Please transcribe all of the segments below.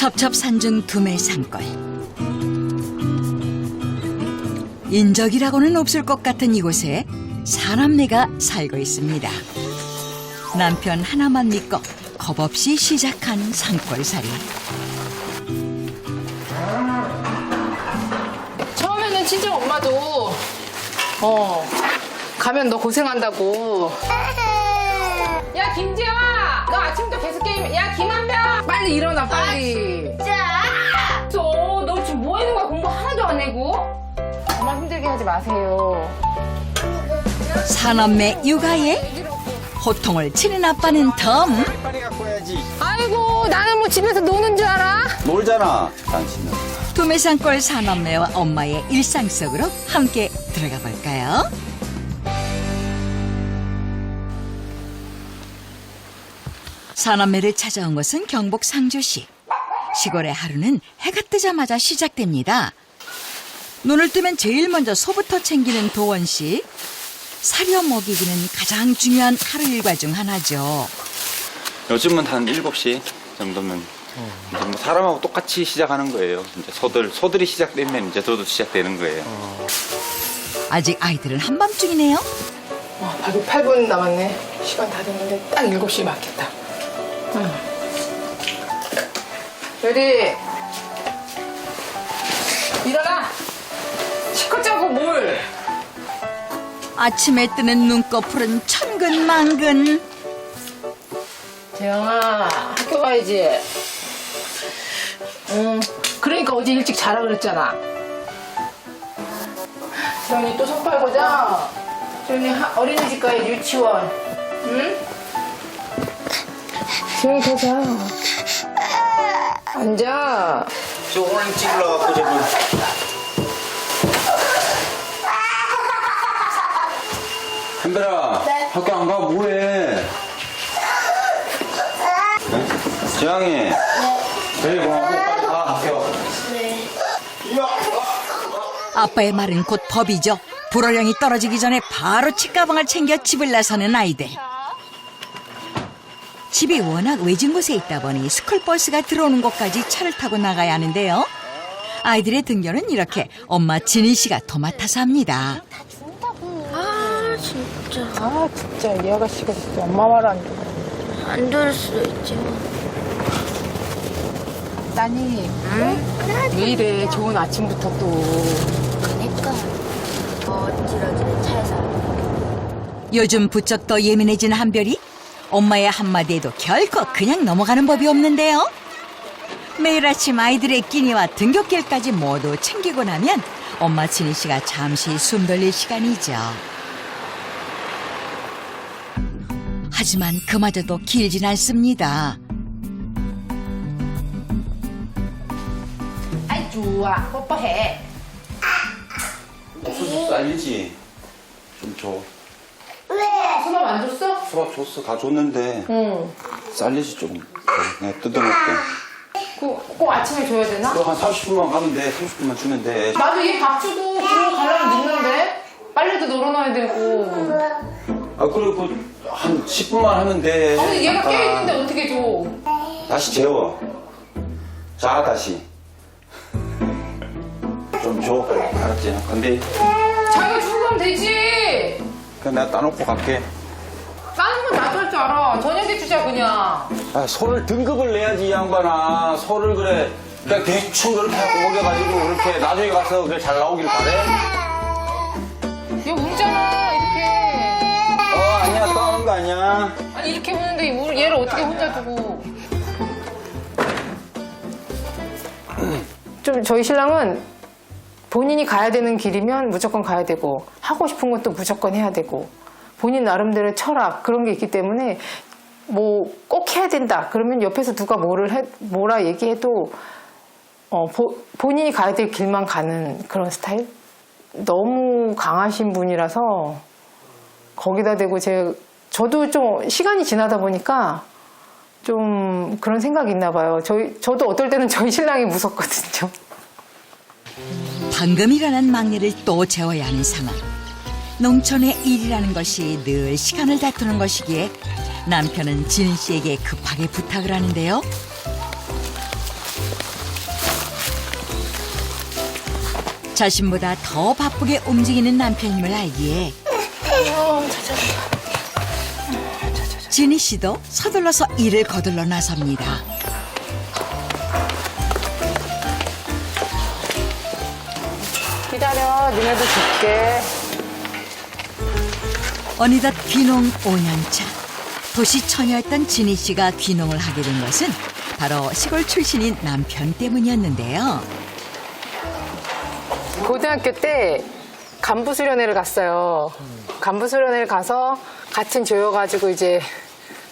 첩첩산중 두메산골. 인적이라고는 없을 것 같은 이곳에 사남매가 살고 있습니다. 남편 하나만 믿고 겁없이 시작한 산골살이. 처음에는 친정 엄마도 가면 너 고생한다고. 야 김재화, 너 아침부터 계속 게임. 야 김한별, 빨리 일어나 빨리. 너 지금 뭐 하는 거야? 공부 하나도 안 해고? 엄마 힘들게 하지 마세요. 사남매 육아에 호통을 치는 아빠는 덤. 빨리 갖고 와야지. 아이고 나는 뭐 집에서 노는 줄 알아? 놀잖아, 당신은. 두메산골 사남매와 엄마의 일상 속으로 함께 들어가 볼까요? 사남매를 찾아온 곳은 경북 상주시. 시골의 하루는 해가 뜨자마자 시작됩니다. 눈을 뜨면 제일 먼저 소부터 챙기는 도원 씨. 사려 먹이기는 가장 중요한 하루 일과 중 하나죠. 요즘은 한 7시 정도면 이제 뭐 사람하고 똑같이 시작하는 거예요. 이제 소들이 시작되면 이제 저도 시작되는 거예요. 아직 아이들은 한밤중이네요. 바로 8분 남았네. 시간 다 됐는데 딱 7시에 맞겠다. 여리 일어나. 실컷 자고 뭘. 아침에 뜨는 눈꺼풀은 천근만근. 재영아 학교 가야지. 그러니까 어제 일찍 자라 그랬잖아. 재영이 또 손빨고자. 재영이 어린이집 가야 유치원. 응? 재영이 더 자. 앉아. 저 오늘 일찍 올라가고 저기. 한별아, 네. 학교 안 가? 뭐해? 재영이. 네. 내일 뭐 하고 빨리 가, 학교. 네. 아빠의 말은 곧 법이죠. 불호령이 떨어지기 전에 바로 책가방을 챙겨 집을 나서는 아이들. 집이 워낙 외진 곳에 있다 보니 스쿨버스가 들어오는 곳까지 차를 타고 나가야 하는데요. 아이들의 등교는 이렇게 엄마 진희 씨가 도맡아서 합니다. 아 진짜 아 진짜 이 아가씨가 진짜 엄마 말 안 들어. 안 들을 수도 있지만 따님 왜 이래 좋은 아침부터 또. 그니까 어지러지는 차에서 요즘 부쩍 더 예민해진 한별이 엄마의 한마디에도 결코 그냥 넘어가는 법이 없는데요. 매일 아침 아이들의 끼니와 등굣길까지 모두 챙기고 나면 엄마 진희 씨가 잠시 숨 돌릴 시간이죠. 하지만 그마저도 길진 않습니다. 아이 좋아 뽀뽀해. 옥수수 쌀이지? 좀 줘. 수박 안 줬어? 수박 줬어, 다 줬는데. 응. 쌀리지 조금. 내가 뜯어먹게. 꼭 아침에 줘야 되나? 너 한 30분만 가면 돼. 30분만 주면 돼. 나도 얘 밥 주고 들어가려면 늦는데? 빨래도 널어놔야 되고. 아, 그리고 한 10분만 하면 돼. 아니 얘가 잠깐. 깨있는데 어떻게 줘? 다시 재워. 자, 다시. 좀 줘. 알았지? 근데 자기가 주고 가면 되지. 그냥 내가 따놓고 갈게. 다른 건 나도 할 줄 알아. 저녁에 주자 그냥. 아, 소를 등급을 내야지, 이 양반아. 소를 그래. 그냥 대충 그렇게 하고 먹여가지고 그렇게 나중에 가서 그게 잘 나오길 바래. 얘 울잖아 이렇게. 아니야, 떠오는 거 아니야. 아니 이렇게 우는데 얘를 어떻게 혼자 두고. 좀 저희 신랑은 본인이 가야 되는 길이면 무조건 가야 되고 하고 싶은 것도 무조건 해야 되고 본인 나름대로의 철학 그런 게 있기 때문에 뭐 꼭 해야 된다 그러면 옆에서 누가 뭐라 얘기해도 본인이 가야 될 길만 가는 그런 스타일? 너무 강하신 분이라서 거기다 대고 저도 좀 시간이 지나다 보니까 좀 그런 생각이 있나 봐요. 저도 어떨 때는 저희 신랑이 무섭거든요. 방금 일어난 막내를 또 재워야 하는 상황. 농촌의 일이라는 것이 늘 시간을 다투는 것이기에 남편은 진희 씨에게 급하게 부탁을 하는데요. 자신보다 더 바쁘게 움직이는 남편임을 알기에 진희 씨도 서둘러서 일을 거둘러 나섭니다. 기다려, 니네도 줄게. 어느덧 귀농 5년차. 도시 처녀였던 진희 씨가 귀농을 하게 된 것은 바로 시골 출신인 남편 때문이었는데요. 고등학교 때 간부 수련회를 갔어요. 간부 수련회를 가서 같은 조여가지고 이제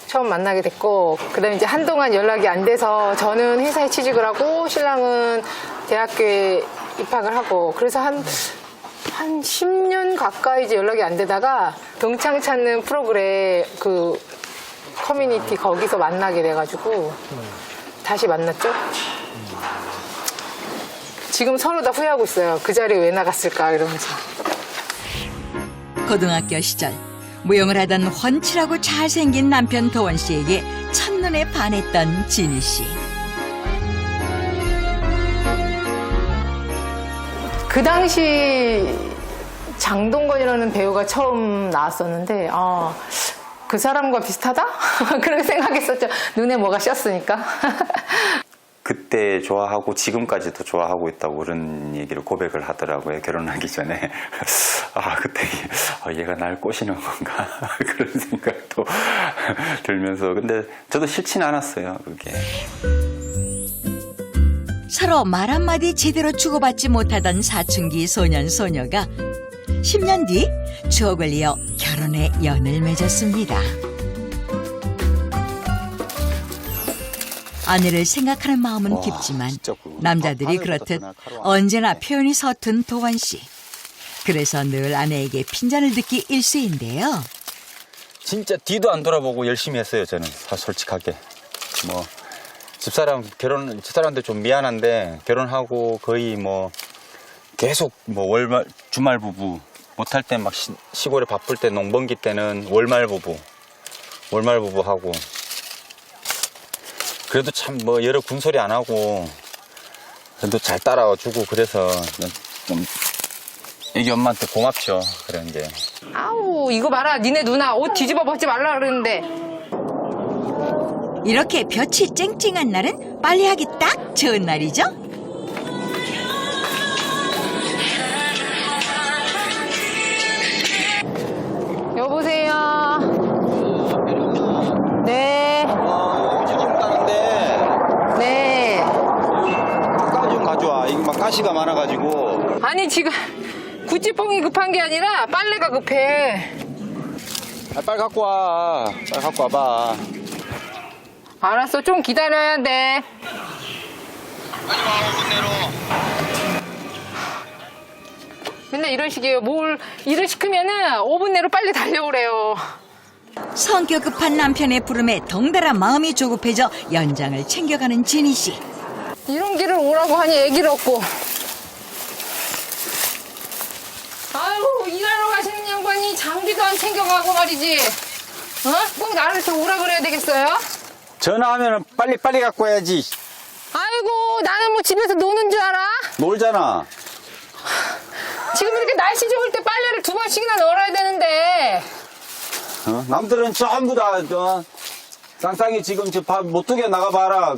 처음 만나게 됐고, 그다음에 이제 한동안 연락이 안 돼서 저는 회사에 취직을 하고 신랑은 대학교에 입학을 하고, 그래서 한 10년 가까이 이제 연락이 안 되다가 동창 찾는 프로그램 그 커뮤니티 거기서 만나게 돼가지고 다시 만났죠. 지금 서로 다 후회하고 있어요. 그 자리에 왜 나갔을까 이러면서. 고등학교 시절 무용을 하던 훤칠하고 잘생긴 남편 도원 씨에게 첫눈에 반했던 진희 씨. 그 당시 장동건이라는 배우가 처음 나왔었는데 그 사람과 비슷하다? 그렇게 생각했었죠. 눈에 뭐가 씌었으니까. 그때 좋아하고 지금까지도 좋아하고 있다고 그런 얘기를 고백을 하더라고요. 결혼하기 전에. 그때 얘가 날 꼬시는 건가 그런 생각도 들면서. 근데 저도 싫진 않았어요, 그게. 서로 말 한마디 제대로 주고받지 못하던 사춘기 소년 소녀가 10년 뒤 추억을 이어 결혼의 연을 맺었습니다. 아내를 생각하는 마음은 깊지만 남자들이 그렇듯 언제나 표현이 서툰 도원 씨. 그래서 늘 아내에게 핀잔을 듣기 일쑤인데요. 진짜 뒤도 안 돌아보고 열심히 했어요, 저는. 솔직하게. 집사람한테 좀 미안한데, 결혼하고 거의 계속 월말, 주말 부부. 못할 땐 막 시골에 바쁠 때 농번기 때는 월말 부부 하고. 그래도 참 여러 군소리 안 하고, 그래도 잘 따라와 주고, 그래서 좀 애기 엄마한테 고맙죠. 그런 게. 아우, 이거 봐라. 니네 누나 옷 뒤집어 벗지 말라 그러는데. 이렇게 볕이 쨍쨍한 날은 빨리 하기 딱 좋은 날이죠. 여보세요. 네. 지금 가는데 네. 가까이 좀 가져와. 이거 막 가시가 많아가지고. 아니 지금 구찌뽕이 급한 게 아니라 빨래가 급해. 빨리 갖고 와. 빨리 갖고 와봐. 알았어, 좀 기다려야 돼. 빨리 와, 5분 내로. 맨날 이런 식이에요. 뭘 일을 시키면은 5분 내로 빨리 달려오래요. 성격 급한 남편의 부름에 덩달아 마음이 조급해져 연장을 챙겨가는 진희 씨. 이런 길을 오라고 하니 애기를 얻고. 아유, 일하러 가시는 양반이 장비도 안 챙겨가고 말이지. 꼭 나를 이렇게 오라 그래야 되겠어요? 전화하면 빨리 갖고 와야지. 아이고, 나는 뭐 집에서 노는 줄 알아? 놀잖아. 지금 이렇게 날씨 좋을 때 빨래를 2번씩이나 널어야 되는데. 남들은 전부 다 쌍쌍이 지금 못 두개 나가봐라.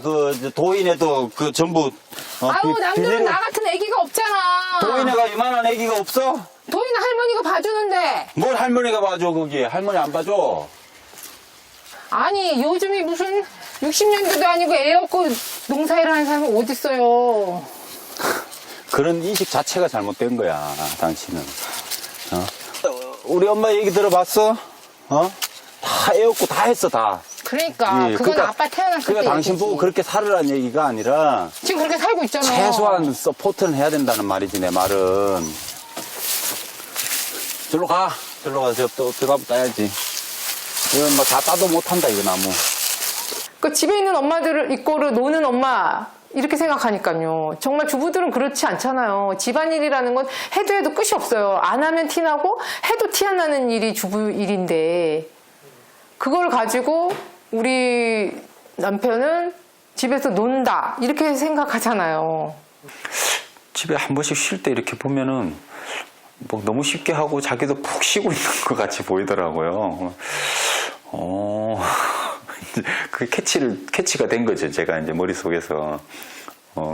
도인에도 전부. 아유, 남들은 나 같은 애기가 없잖아. 도인애가 이만한 애기가 없어? 도인 할머니가 봐주는데. 뭘 할머니가 봐줘, 그게. 할머니 안 봐줘. 아니, 요즘이 무슨 60년대도 아니고 애 없고 농사일을 하는 사람이 어딨어요. 그런 인식 자체가 잘못된 거야, 당신은. 우리 엄마 얘기 들어봤어? 다 애 없고 다 했어, 다. 그러니까 예, 그건 아빠 태어났을 때 그러니까 당신 얘기지. 보고 그렇게 살으라는 얘기가 아니라 지금 그렇게 살고 있잖아. 최소한 서포트는 해야 된다는 말이지, 내 말은. 저로 가. 저로 가서 또 들어가면 따야지. 이건 다 따도 못한다, 이거 나무. 그 집에 있는 엄마들을 이꼬르 노는 엄마 이렇게 생각하니까요. 정말 주부들은 그렇지 않잖아요. 집안일이라는 건 해도 끝이 없어요. 안 하면 티나고 해도 티 안 나는 일이 주부 일인데 그걸 가지고 우리 남편은 집에서 논다 이렇게 생각하잖아요. 집에 한 번씩 쉴 때 이렇게 보면은 뭐 너무 쉽게 하고 자기도 푹 쉬고 있는 것 같이 보이더라고요. 그게 캐치가 된 거죠. 제가 이제 머릿속에서.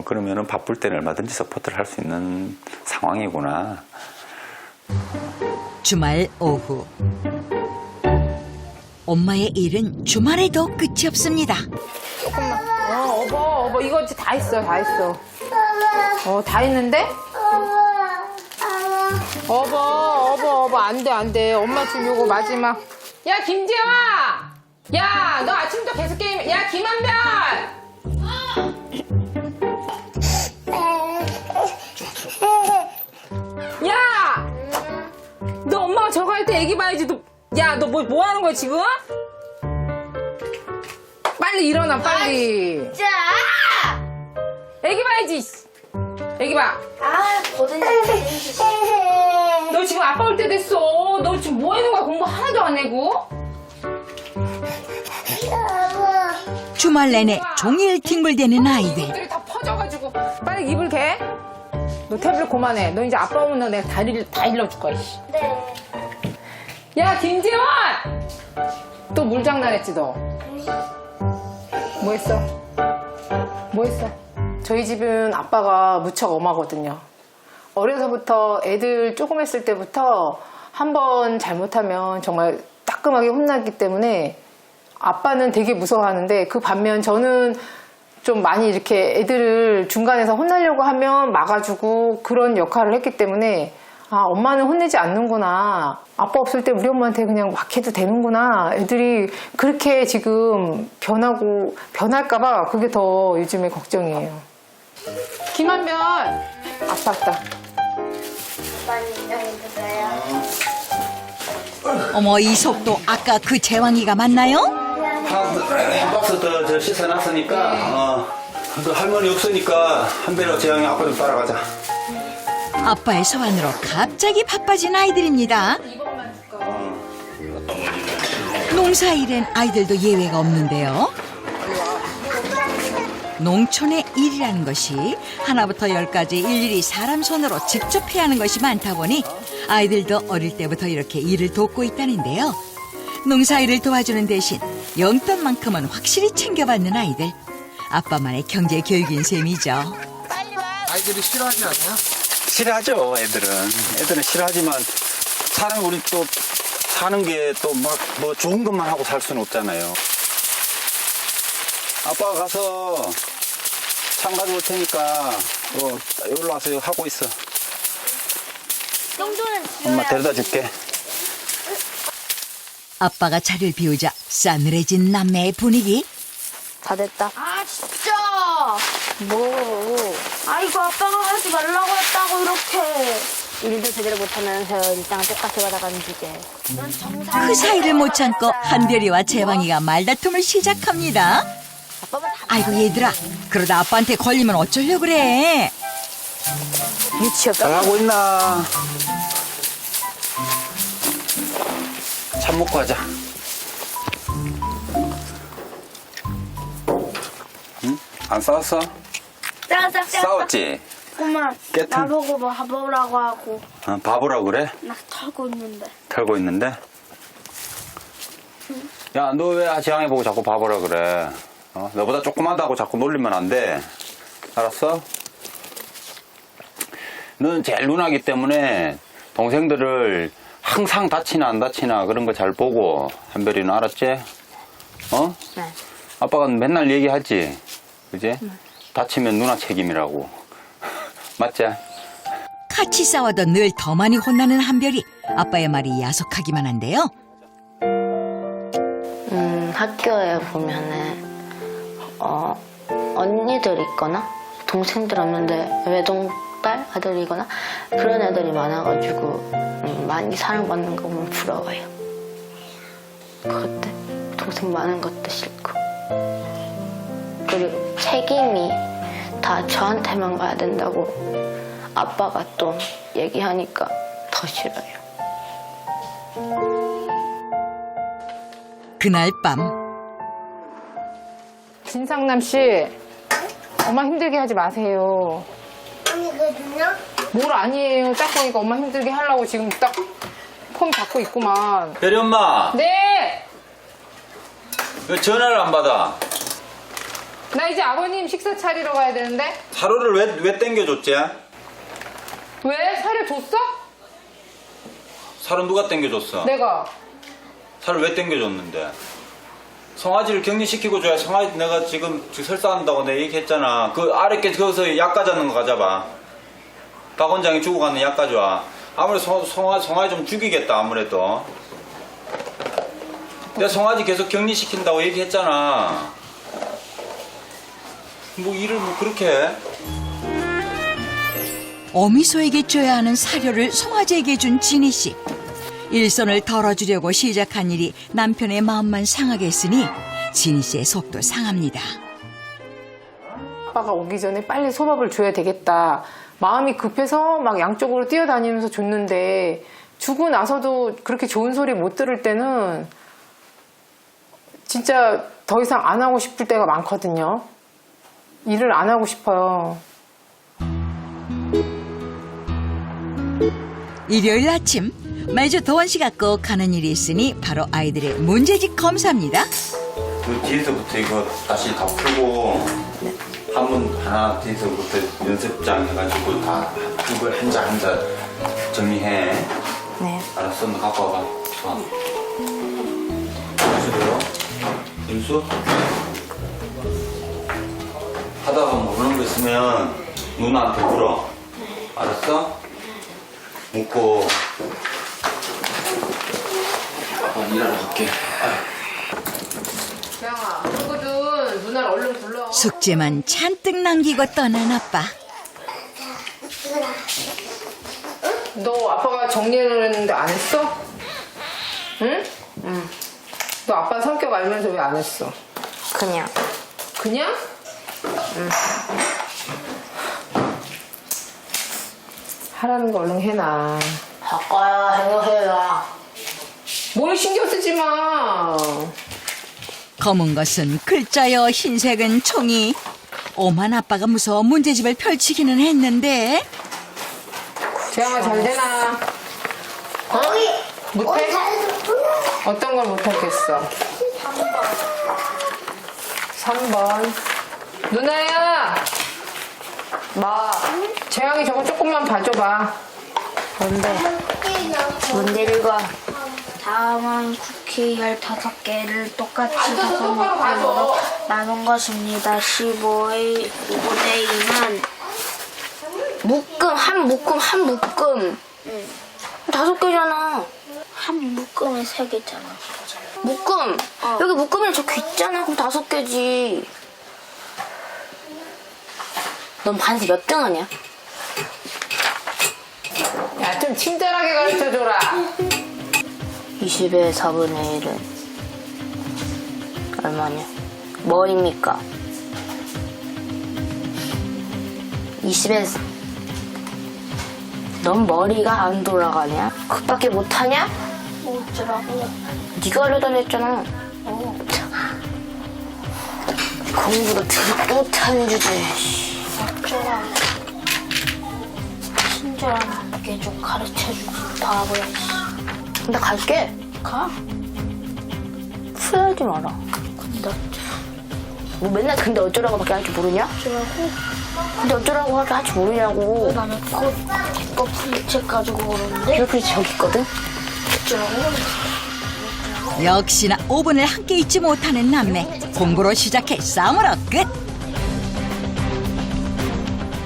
그러면은 바쁠 때는 얼마든지 서포트를 할 수 있는 상황이구나. 주말 오후. 엄마의 일은 주말에도 끝이 없습니다. 조금만. 어버. 이거 이제 다 했어. 다 했는데? 어버. 안 돼. 엄마 지금 요거 마지막. 야, 김지영아! 야, 너 아침부터 계속 게임, 야, 김한별! 야! 너 엄마가 저거 할 때 애기 봐야지. 야, 너 뭐 하는 거야, 지금? 빨리 일어나, 빨리. 자! 애기 봐야지. 애기 봐. 거든요. 너 지금 아빠 올 때 됐어. 너 지금 뭐 하는 거야? 공부 하나도 안 해고? 주말 내내 종일 뒹굴대는 아이들. 이것들이 다 퍼져가지고. 빨리 이불 개. 너 태블릿 그만해. 너 이제 아빠 오면 너 내가 다 일러줄 거야, 씨. 네. 야, 김지원! 또 물 장난했지, 너? 뭐 했어? 저희 집은 아빠가 무척 엄하거든요. 어려서부터 애들 조금 했을 때부터 한 번 잘못하면 정말 따끔하게 혼나기 때문에 아빠는 되게 무서워하는데 그 반면 저는 좀 많이 이렇게 애들을 중간에서 혼나려고 하면 막아주고 그런 역할을 했기 때문에 엄마는 혼내지 않는구나. 아빠 없을 때 우리 엄마한테 그냥 막 해도 되는구나. 애들이 그렇게 지금 변할까봐 그게 더 요즘에 걱정이에요. 김한별! 아빠 왔다. 많이 인정해주세요. 어머, 이 속도 아까 그 재왕이가 맞나요? 한 박스 더 씻어놨으니까 그 할머니 없으니까 한배로 재영이 아빠 좀 따라가자. 아빠의 소환으로 갑자기 바빠진 아이들입니다. 농사일엔 아이들도 예외가 없는데요. 농촌의 일이라는 것이 하나부터 열까지 일일이 사람 손으로 직접 해야 하는 것이 많다 보니 아이들도 어릴 때부터 이렇게 일을 돕고 있다는데요. 농사일을 도와주는 대신 용돈만큼은 확실히 챙겨받는 아이들. 아빠만의 경제 교육인 셈이죠. 아이들이 싫어하지 않아요? 싫어하죠, 애들은 싫어하지만 우리 또 사는 게 또 막 뭐 좋은 것만 하고 살 수는 없잖아요. 아빠가 가서 참 가져올 테니까 여기로 와서 하고 있어. 정도는 엄마 데려다 줄게. 아빠가 자리를 비우자 싸늘해진 남매의 분위기. 다 됐다. 진짜! 뭐? 이거 아빠가 하지 말라고 했다고, 이렇게. 일도 제대로 못하면서 일상을 똑같이 받아가는 주제. 넌 정상. 그 사이를 못 참고 한별이와 재왕이가 말다툼을 시작합니다. 아이고 얘들아, 그러다 아빠한테 걸리면 어쩌려고 그래. 잘하고 있나? 참 먹고 하자. 응? 안 싸웠어? 싸웠지? 엄마, 깨끗. 나보고 뭐 바보라고 하고. 바보라고 그래? 나 털고 있는데. 털고 있는데? 야, 너 왜 재앙이 보고 자꾸 바보라 그래? 너보다 조그마다고 자꾸 놀리면 안 돼. 알았어? 너는 제일 누나기 때문에 동생들을 항상 다치나 안 다치나 그런 거 잘 보고. 한별이는 알았지? 네. 아빠가 맨날 얘기하지? 그지? 다치면 누나 책임이라고. 맞지? 같이 싸워도 늘 더 많이 혼나는 한별이. 아빠의 말이 야속하기만 한데요. 학교에 보면은 언니들 있거나 동생들 없는데 외동딸 아들이거나 그런 애들이 많아가지고 많이 사랑받는 거 보면 부러워요. 그것 때 동생 많은 것도 싫고 그리고 책임이 다 저한테만 가야 된다고 아빠가 또 얘기하니까 더 싫어요. 그날 밤 진상남 씨, 엄마 힘들게 하지 마세요. 언니 뭘 아니에요. 딱 보니까 엄마 힘들게 하려고 지금 딱 폼 잡고 있구만. 별이 엄마, 네! 왜 전화를 안 받아? 나 이제 아버님 식사 차리러 가야 되는데? 사료를 왜 땡겨줬지? 왜? 사료 줬어? 사료 누가 땡겨줬어? 내가. 사료 왜 땡겨줬는데? 송아지를 격리시키고 줘야 송아지 내가 지금 설사한다고 내가 얘기했잖아. 그 아래 게 거기서 약 가져는 거 가져봐. 박 원장이 주고 가는 약 가져와. 아무래도 송아지 좀 죽이겠다 아무래도. 내가 송아지 계속 격리시킨다고 얘기했잖아. 뭐 일을 뭐 그렇게 해? 어미소에게 줘야 하는 사료를 송아지에게 준 진희 씨. 일손을 덜어주려고 시작한 일이 남편의 마음만 상하게 했으니 진희 씨의 속도 상합니다. 아빠가 오기 전에 빨리 소밥을 줘야 되겠다. 마음이 급해서 막 양쪽으로 뛰어다니면서 줬는데 주고 나서도 그렇게 좋은 소리 못 들을 때는 진짜 더 이상 안 하고 싶을 때가 많거든요. 일을 안 하고 싶어요. 일요일 아침 매주 도원 씨가 꼭 하는 일이 있으니 바로 아이들의 문제집 검사입니다. 그 뒤에서부터 이거 다시 다 풀고 한문 하나 뒤에서부터 연습장 해가지고 다 이걸 한자 한자 정리해. 네. 알았어, 너 갖고 와봐. 윤수요? 윤수? 하다가 모르는 거 있으면 누나한테 물어. 알았어? 묻고. 아빠 일하러 갈게. 태양아, 그러거든. 누나를 얼른 불러. 숙제만 잔뜩 남기고 떠난 아빠. 너 아빠가 정리를 했는데 안 했어? 응? 응. 너 아빠 성격 알면서 왜 안 했어? 그냥. 그냥? 응. 하라는 거 얼른 해놔. 바꿔야 행동해라. 뭘 신경 쓰지 마. 검은 것은 글자여 흰색은 총이. 오만 아빠가 무서워 문제집을 펼치기는 했는데 재영아 잘 되나? 못해? 어떤 걸 못하겠어? 3번. 누나야! 재영이 저거 조금만 봐줘봐. 뭔데 읽어? 다음은 쿠키 15개를 똑같이 앉아서 다섯 똑바로 봐줘. 묶음으로 나눈 것입니다. 15의 5대 2는 한 묶음 5개잖아. 한 묶음에 3개잖아. 묶음! 여기 묶음에 적혀 있잖아. 그럼 5개지. 넌 반에서 몇 등 하냐? 야, 좀 친절하게 가르쳐줘라. 20의 4분의 1은 얼마냐? 뭐입니까? 20의 넌 머리가 안 돌아가냐? 그밖에 못하냐? 어쩌라고? 네가 알려달랬잖아. 공부도 되게 못하는 주제에 어쩌라고. 친절하게 좀 가르쳐주지 바보야. 나 갈게. 가. 후회하지 마라. 근데 뭐 맨날 근데 어쩌라고밖에 할 줄 모르냐? 어쩌라고? 근데 어쩌라고 할 줄 모르냐고. 나는 거 풀책 가지고 오는데. 이렇게 저기 있거든. 어쩌라고? 역시나 5분을 함께 있지 못하는 남매. 공부로 시작해 싸움으로 끝.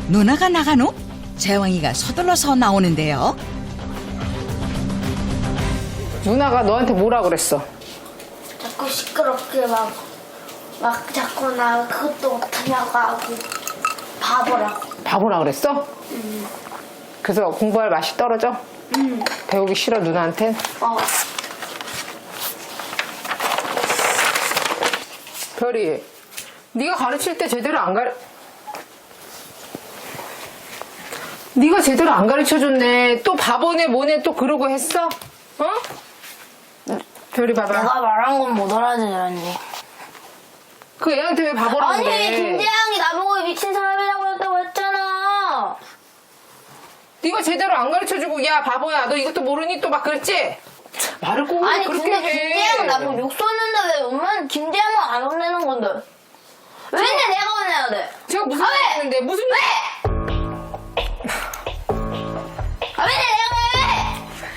누나가 나간 후 재왕이가 서둘러서 나오는데요. 누나가 너한테 뭐라 그랬어? 자꾸 시끄럽게 막 자꾸 나 그것도 못하냐고 하고 바보라고. 바보라 그랬어? 그래서 공부할 맛이 떨어져? 배우기 싫어 누나한텐? 별이, 네가 가르칠 때 제대로 안 네가 제대로 안 가르쳐줬네. 또 바보네 뭐네 또 그러고 했어? 어? 별이 봐봐. 내가 말한 건 못 알아들었니? 그 애한테 왜 바보라고 아니 그래? 김재양이 나보고 미친 사람이라고 했다고 했잖아. 네가 제대로 안 가르쳐주고 야 바보야 너 이것도 모르니 또 막 그랬지? 말을 꼭 아니 그렇게 근데 해. 김대영은 나보고 욕 쏘는데 왜 엄마는 김대영만 안 혼내는 건데? 왜 내가 혼내야 돼? 제가 무슨 아, 말 왜? 했는데 무슨 아, 왜 내가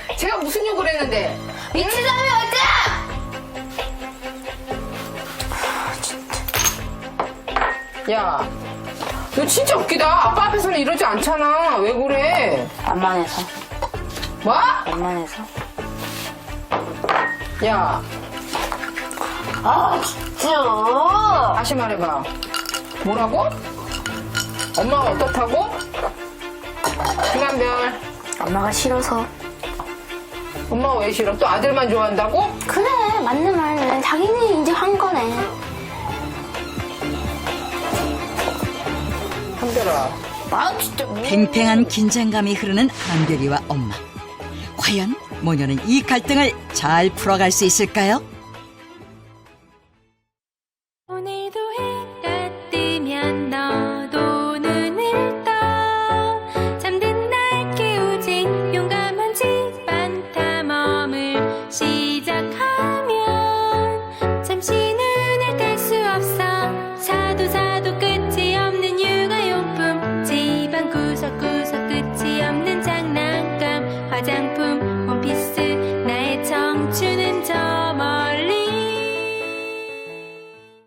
왜? 제가 무슨 욕을 했는데? 미치자면 어쩌? 야, 너 진짜 웃기다. 아빠 앞에서는 이러지 않잖아. 왜 그래? 만만해서. 뭐? 만만해서. 야, 아 진짜. 다시 말해봐. 뭐라고? 엄마가 어떻다고? 김한별, 엄마가 싫어서. 엄마가 왜 싫어? 또 아들만 좋아한다고? 그래 맞는 말이네. 자기는 이제 한 거네. 한별아. 아 진짜. 팽팽한 긴장감이 흐르는 한별이와 엄마. 과연 모녀는 이 갈등을 잘 풀어갈 수 있을까요?